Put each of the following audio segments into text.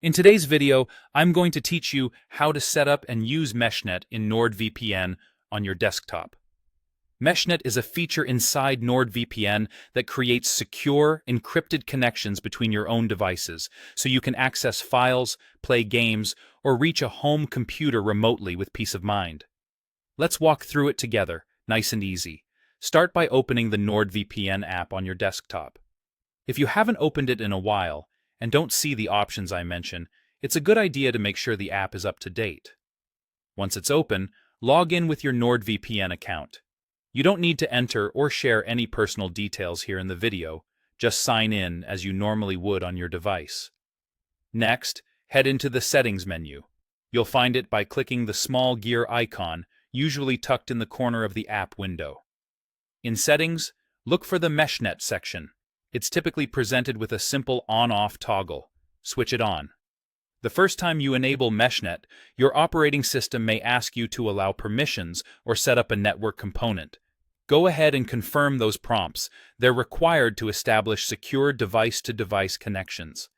In today's video, I'm going to teach you how to set up and use Meshnet in NordVPN on your desktop. Meshnet is a feature inside NordVPN that creates secure, encrypted connections between your own devices, so you can access files, play games, or reach a home computer remotely with peace of mind. Let's walk through it together, nice and easy. Start by opening the NordVPN app on your desktop. If you haven't opened it in a while, and don't see the options I mention, it's a good idea to make sure the app is up to date. Once it's open, log in with your NordVPN account. You don't need to enter or share any personal details here in the video, just sign in as you normally would on your device. Next, head into the Settings menu. You'll find it by clicking the small gear icon, usually tucked in the corner of the app window. In Settings, look for the Meshnet section. It's typically presented with a simple on-off toggle. Switch it on. The first time you enable Meshnet, your operating system may ask you to allow permissions or set up a network component. Go ahead and confirm those prompts. They're required to establish secure device-to-device connections.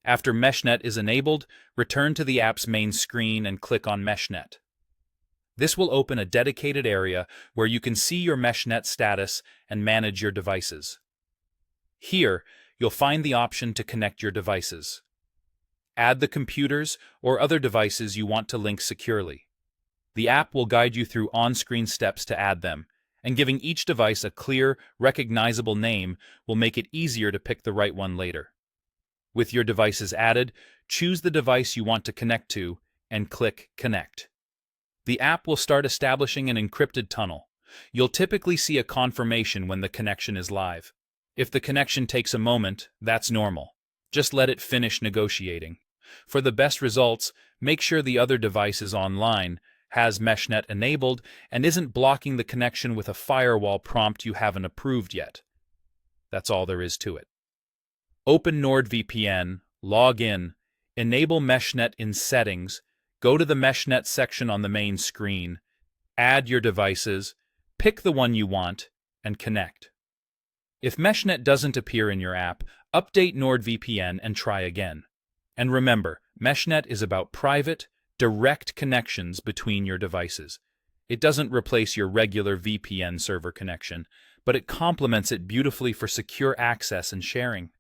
After Meshnet is enabled, return to the app's main screen and click on Meshnet. This will open a dedicated area where you can see your Meshnet status and manage your devices. Here, you'll find the option to connect your devices. Add the computers or other devices you want to link securely. The app will guide you through on-screen steps to add them, and giving each device a clear, recognizable name will make it easier to pick the right one later. With your devices added, choose the device you want to connect to and click Connect. The app will start establishing an encrypted tunnel. You'll typically see a confirmation when the connection is live. If the connection takes a moment, that's normal. Just let it finish negotiating. For the best results, make sure the other device is online, has Meshnet enabled, and isn't blocking the connection with a firewall prompt you haven't approved yet. That's all there is to it. Open NordVPN, log in, enable Meshnet in Settings, go to the Meshnet section on the main screen, add your devices, pick the one you want, and connect. If Meshnet doesn't appear in your app, update NordVPN and try again. And remember, Meshnet is about private, direct connections between your devices. It doesn't replace your regular VPN server connection, but it complements it beautifully for secure access and sharing.